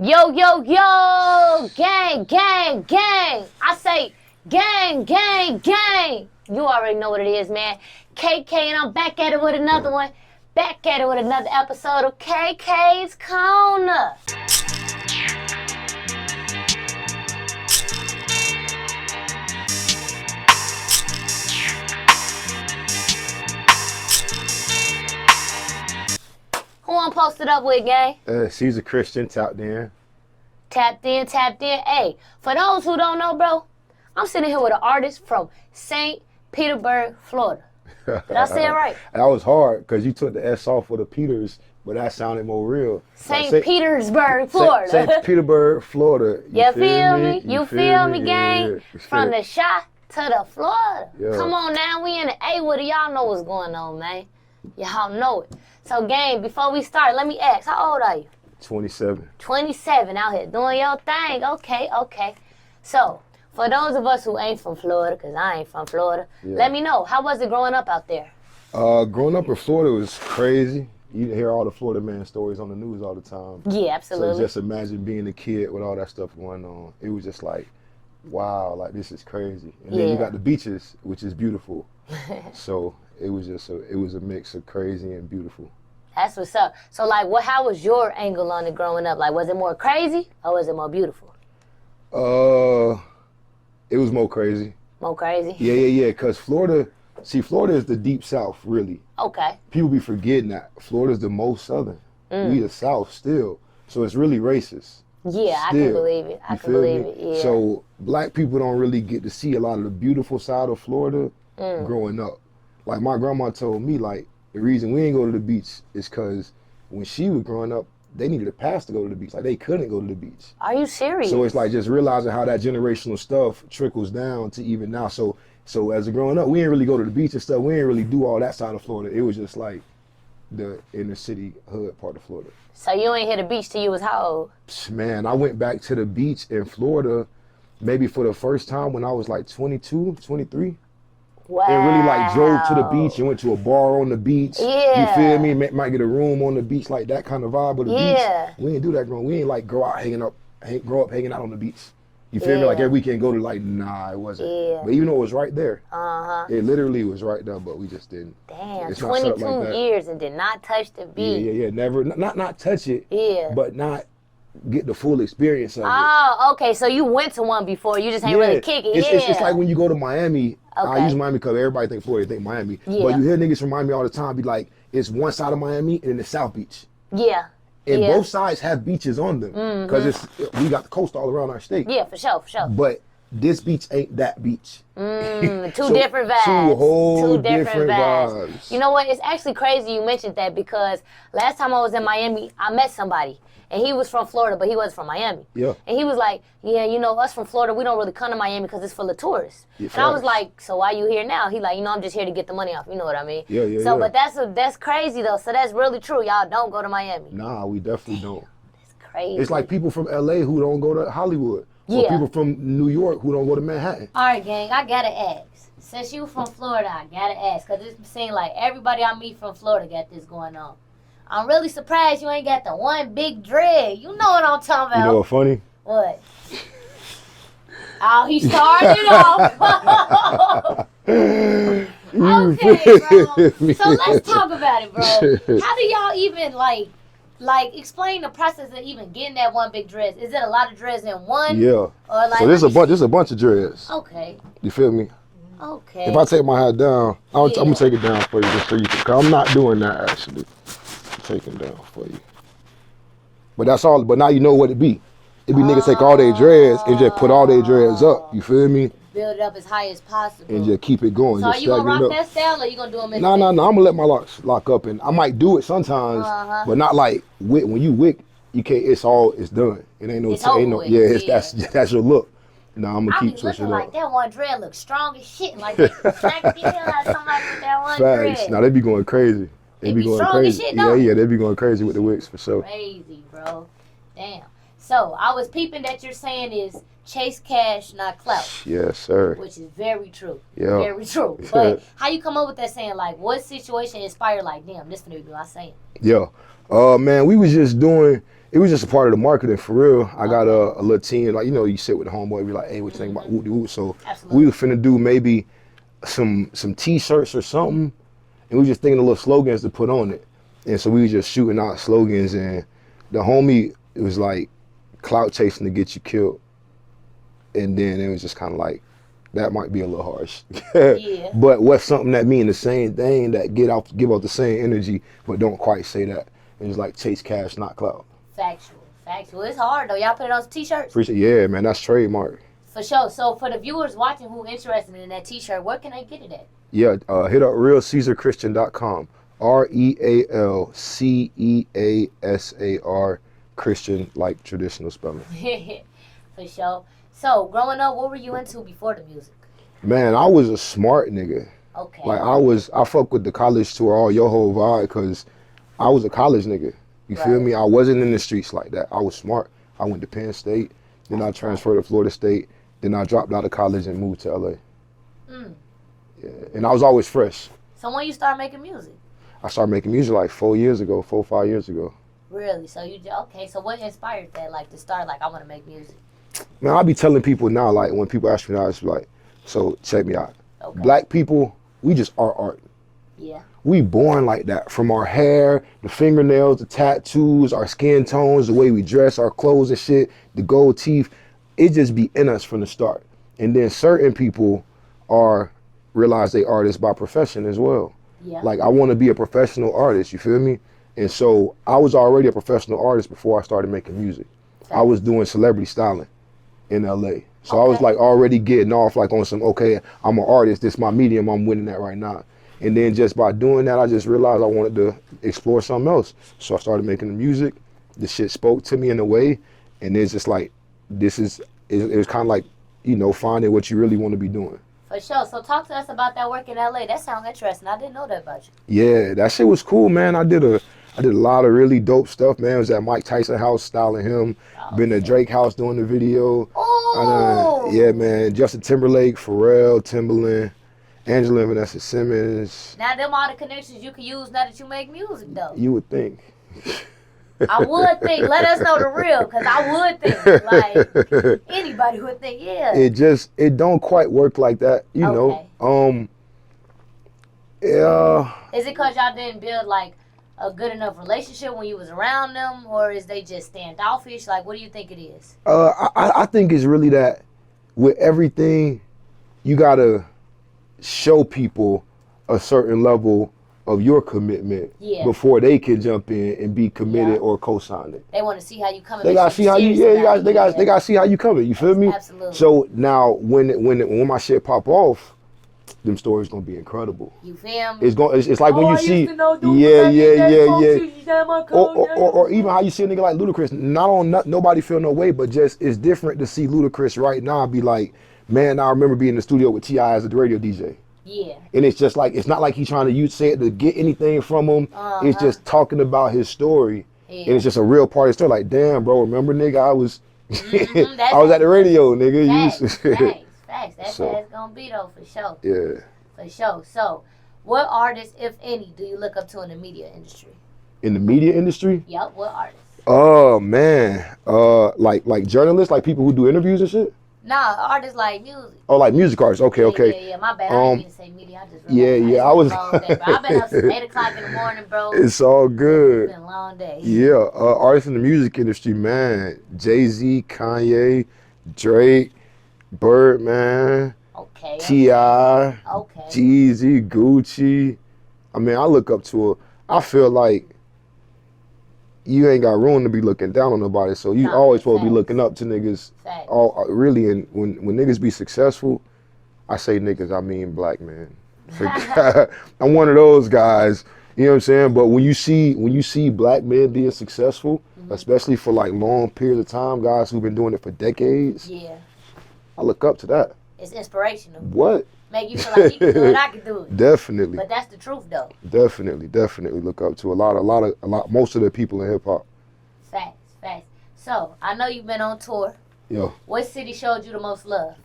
Yo, yo, yo, gang, gang, gang. I say gang, gang, gang. You already know what it is, man. KK, and I'm back at it with another one. Back at it with another episode of KK's Corner. Who I'm posted up with, gang? Ceasar Christian, tapped in. Tapped in. Hey, for those who don't know, bro, I'm sitting here with an artist from St. Petersburg, Florida. Did I say it right? That was hard because you took the S off for the Peters, but that sounded more real. St. Petersburg, Florida. St. Petersburg, Florida. You feel me? You feel me, gang? Yeah. From the shot to the Florida. Yeah. Come on now, we in the A with it. Y'all know what's going on, man. Y'all know it. So, gang, before we start, let me ask, how old are you? 27. 27, out here doing your thing. Okay. So, for those of us who ain't from Florida, because I ain't from Florida, let me know, how was it growing up out there? Growing up in Florida was crazy. You hear all the Florida man stories on the news all the time. Yeah, absolutely. So just imagine being a kid with all that stuff going on. It was just like, wow, like this is crazy. And then you got the beaches, which is beautiful. So it was just it was a mix of crazy and beautiful. That's what's up. So, like, how was your angle on it growing up? Like, was it more crazy or was it more beautiful? It was more crazy. More crazy? Yeah, because Florida is the deep South, really. Okay. People be forgetting that. Florida's the most Southern. We the South still. So it's really racist. Yeah, I can believe it. I can believe it, yeah. So black people don't really get to see a lot of the beautiful side of Florida growing up. Like, my grandma told me, like, the reason we ain't go to the beach is because when she was growing up, they needed a pass to go to the beach. Like, they couldn't go to the beach. Are you serious? So it's like just realizing how that generational stuff trickles down to even now. So as a growing up, we didn't really go to the beach and stuff. We didn't really do all that side of Florida. It was just like the inner city hood part of Florida. So you ain't hit the beach till you was how old? Man, I went back to the beach in Florida maybe for the first time when I was like 22, 23. Wow. And really like drove to the beach and went to a bar on the beach. Yeah. You feel me? Might get a room on the beach, like that kind of vibe of the beach. We didn't do that growing. We ain't like grow up hanging out on the beach. You feel me? Like every weekend go to like, nah, it wasn't. Yeah. But even though it was right there, it literally was right there, but we just didn't. Damn, 22 years and did not touch the beach. Yeah, never, not touch it. Yeah. But not get the full experience of it. Oh, okay, so you went to one before, you just ain't really kick it. It's like when you go to Miami. I use Miami because everybody think Florida, think Miami. Yeah. But you hear niggas from Miami all the time be like, it's one side of Miami and then the South Beach. Yeah. And both sides have beaches on them because we got the coast all around our state. Yeah, for sure. But this beach ain't that beach. Two different vibes. Two different vibes. You know what? It's actually crazy you mentioned that because last time I was in Miami, I met somebody. And he was from Florida, but he wasn't from Miami. Yeah. And he was like, yeah, you know, us from Florida, we don't really come to Miami because it's full of tourists. Yeah, and I was like, so why you here now? He like, you know, I'm just here to get the money off. You know what I mean? Yeah. So, but that's crazy, though. So that's really true. Y'all don't go to Miami. Nah, we definitely don't. It's crazy. It's like people from L.A. who don't go to Hollywood. Or people from New York who don't go to Manhattan. All right, gang, I got to ask. Since you from Florida, I got to ask. Because it seems like everybody I meet from Florida got this going on. I'm really surprised you ain't got the one big dread. You know what I'm talking about. You know what's funny? What? Oh, he started off. Okay, bro. So let's talk about it, bro. How do y'all even, like explain the process of even getting that one big dread? Is it a lot of dreads in one? Yeah. Or like, so there's a bunch of dreads. Okay. You feel me? Okay. If I take my hat down, I'm going to take it down for you just so you can, cause I'm not doing that actually. Taking down for you. But that's all. But now you know what it be. It be niggas take all their dreads and just put all their dreads up. You feel me? Build it up as high as possible. And just keep it going. So just are you going to rock that style or you going to do them in No. I'm going to let my locks lock up. And I might do it sometimes, but not like when you wick, you can't, it's done. It ain't that's your look. No, I'm going to keep switching it up. Like that one dread looks strong as shit. Like they smack the hell out of somebody with that one dread. Now they be going crazy. They be going crazy. Shit, yeah, they be going crazy with the wigs for sure. Crazy, bro. Damn. So I was peeping that you're saying is chase cash, not clout. Yes, sir. Which is very true. Yeah. Very true. But how you come up with that saying? Like, what situation inspired? Like, damn, this finna be my saying. Yeah. Man, we was just doing. It was just a part of the marketing, for real. I got a little team, like, you know, you sit with the homeboy, be like, hey, what you think about whoop-de-whoop? So we were finna do maybe some T-shirts or something, and we were just thinking of little slogans to put on it. And so we were just shooting out slogans, and the homie, it was like, clout chasing to get you killed. And then it was just kind of like, that might be a little harsh. Yeah. But what's something that mean the same thing, that give off the same energy, but don't quite say that. It's like chase cash, not clout. Factual. It's hard though. Y'all put it on T-shirts? Yeah, man, that's trademark. For sure. So for the viewers watching who interested in that T-shirt, where can they get it at? Yeah, hit up realceasarchristian.com. REALCEASAR Christian, like traditional spelling. For sure. So growing up, what were you into before the music? Man, I was a smart nigga. Okay. Like I fuck with the college tour, all your whole vibe, because I was a college nigga. You feel me? I wasn't in the streets like that. I was smart. I went to Penn State, then I transferred to Florida State, then I dropped out of college and moved to LA. Yeah, and I was always fresh. So when you start making music? I started making music like 4 years ago, 5 years ago. Really? So so what inspired that, like, to start, like, I want to make music? Man, I be telling people now, like, when people ask me now, it's like, so check me out. Okay. Black people, we just are art. Yeah. We born like that, from our hair, the fingernails, the tattoos, our skin tones, the way we dress, our clothes and shit, the gold teeth. It just be in us from the start. And then certain people realize they artists by profession as well. Yeah. Like, I want to be a professional artist, you feel me? And so I was already a professional artist before I started making music. I was doing celebrity styling in LA. So I was like already getting off like on some, okay, I'm an artist, this is my medium, I'm winning that right now. And then just by doing that, I just realized I wanted to explore something else. So I started making the music. The shit spoke to me in a way. And it's just like, it was kind of like, you know, finding what you really want to be doing. For sure. So talk to us about that work in LA. That sounds interesting. I didn't know that about you. Yeah, that shit was cool, man. I did a lot of really dope stuff, man. I was at Mike Tyson house styling him. Been at Drake house doing the video. Oh! Yeah, man. Justin Timberlake, Pharrell, Timbaland, Angela and Vanessa Simmons. Now, them all the connections you can use now that you make music, though. You would think. I would think. Let us know the real, because I would think. Like, anybody would think, yeah. It don't quite work like that, you know. Yeah. Is it because y'all didn't build, like, a good enough relationship when you was around them, or is they just standoffish? Like, what do you think it is? I think it's really that with everything, you gotta show people a certain level of your commitment before they can jump in and be committed or co-sign it. They want to see how you coming. They gotta see how you. They gotta see how you coming. You feel me? Absolutely. So now when my shit pop off, them stories gonna be incredible. You feel me? It's like when you see, or even how you see a nigga like Ludacris. Nobody feel no way, but just it's different to see Ludacris right now and be like, man, I remember being in the studio with T.I. as a radio DJ. Yeah. And it's just like, it's not like he's trying to say it to get anything from him. It's just talking about his story. Yeah. And it's just a real part of the story. Like, damn, bro, remember, nigga, I was I was at the radio, nigga. Facts. That's how it's gonna be, though, for sure. Yeah. For sure. So, what artists, if any, do you look up to in the media industry? In the media industry? Yep. What artists? Oh man, like journalists, like people who do interviews and shit. Nah, artists like music. Oh, like music artists. Okay. Yeah. My bad. I didn't mean to say media. I just realized I was. I've been up since 8 o'clock in the morning, bro. It's all good. It's been a long day. Yeah, artists in the music industry, man. Jay-Z, Kanye, Drake, Birdman. Okay. T.I. Okay. Jeezy, Gucci. I mean, I look up to her. I feel like you ain't got room to be looking down on nobody, so you always supposed to be looking up to niggas. Really, and when niggas be successful, I say niggas, I mean black men. I'm one of those guys, you know what I'm saying? But when you see black men being successful, especially for like long periods of time, guys who've been doing it for decades, I look up to that. It's inspirational. What? Make you feel like you can do it, I can do it. Definitely. But that's the truth, though. Definitely look up to a lot. Most of the people in hip hop. Facts. So I know you've been on tour. Yeah. What city showed you the most love?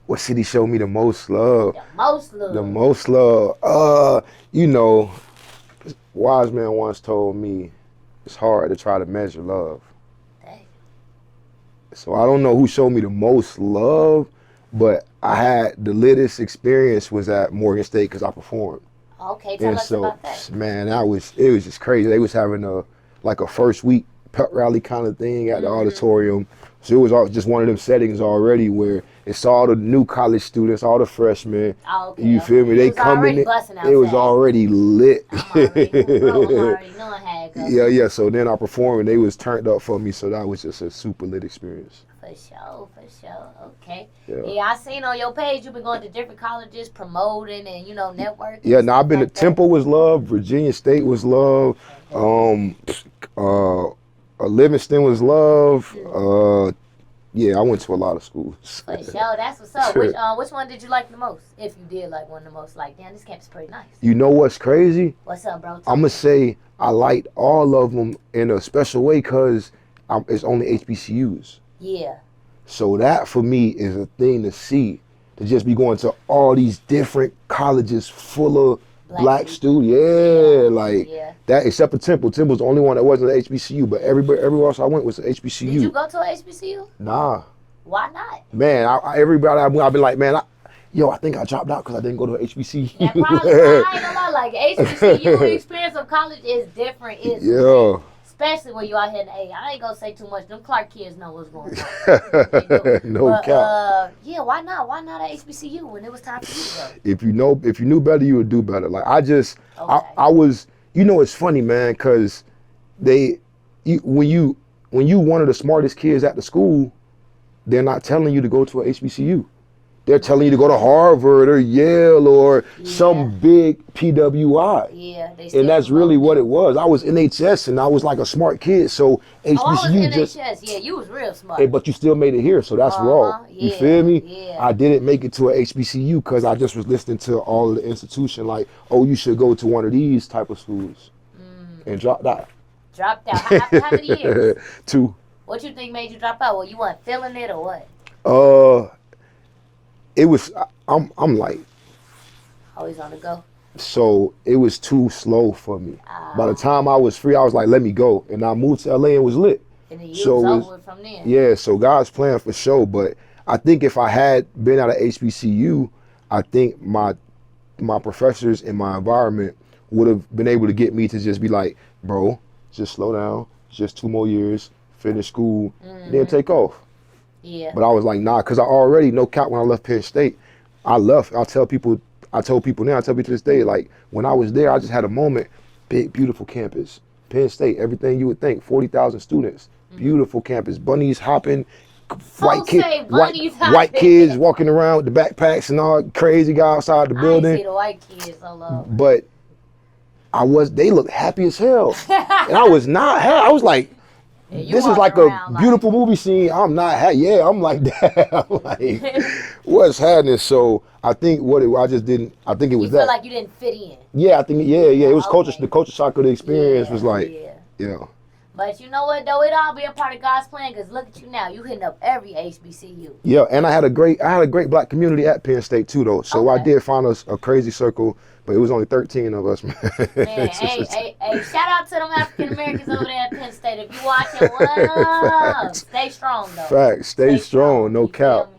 What city showed me the most love? The most love. You know, wise man once told me, it's hard to try to measure love. Dang. So I don't know who showed me the most love, but I had the littest experience was at Morgan State because I performed. Okay, tell us about that. Man, it was just crazy. They was having a first week pep rally kind of thing at the auditorium. So it was just one of them settings already where it's all the new college students, all the freshmen. Oh, okay, you feel me? They coming in. It was already lit. I'm already knowing how it goes. Yeah. So then I performed and they was turned up for me. So that was just a super lit experience. For sure. Okay. Yeah, I seen on your page you've been going to different colleges promoting and networking. Yeah, now I've been to Temple was love, Virginia State was love, Livingston was love. Yeah, I went to a lot of schools. For sure, that's what's up. Which one did you like the most? If you did like one the most, like, damn, this campus is pretty nice. You know what's crazy? What's up, bro? I'm gonna say I liked all of them in a special way because it's only HBCUs. Yeah. So that for me is a thing to see, to just be going to all these different colleges full of black students. Yeah, that, except for Temple. Temple's the only one that wasn't an HBCU, but everywhere else I went was an HBCU. Did you go to a HBCU? Nah. Why not? Man, everybody I've been like, man, I think I dropped out because I didn't go to a HBCU. Yeah, probably. I ain't gonna lie, like HBCU, the experience of college is different. Yeah. Especially when you out here in the A. I ain't gonna say too much. Them Clark kids know what's going on. No cap. Yeah, why not? Why not at HBCU when it was time for you to go? If you knew better, you would do better. Like I was, it's funny, man, because when you one of the smartest kids at the school, they're not telling you to go to a HBCU. They're telling you to go to Harvard or Yale or some big PWI. Yeah, and that's really what it was. I was NHS and I was like a smart kid. So HBCU I was NHS. Yeah, you was real smart. But you still made it here, so that's wrong. You feel me? Yeah. I didn't make it to a HBCU because I just was listening to all of the institution like, oh, you should go to one of these type of schools, and dropped out. Dropped out. How many years? 2. What you think made you drop out? Well, you weren't feeling it or what? It was, I'm like, always on the go. So it was too slow for me. By the time I was free, I was like, let me go. And I moved to LA and was lit. And then you was over from there. Yeah, so God's plan for sure. But I think if I had been at a HBCU, I think my professors and my environment would have been able to get me to just be like, bro, just slow down. Just 2 more years, finish school, then take off. Yeah. But I was like, nah, because I already, no cap, when I left Penn State, I told people to this day, like, when I was there, I just had a moment, big, beautiful campus. Penn State, everything you would think, 40,000 students, beautiful campus, bunnies hopping, white kids walking around with the backpacks and all, crazy guy outside the building. I see the white kids all over. But they looked happy as hell. And I was not happy. I was like, this is like a beautiful movie scene. I'm not happy. Yeah, I'm like that. I'm like, what's happening? So I think I just didn't, I think it was that. You feel like you didn't fit in. Yeah, I think, it was culture. The culture shock of the experience was like, But you know what, though? It all be a part of God's plan, because look at you now. You hitting up every HBCU. Yeah, and I had a great black community at Penn State, too, though. So I did find us a crazy circle, but it was only 13 of us, man. Hey, shout out to them African Americans over there at Penn State. If you watching, stay strong, though. Facts, stay strong, no cap.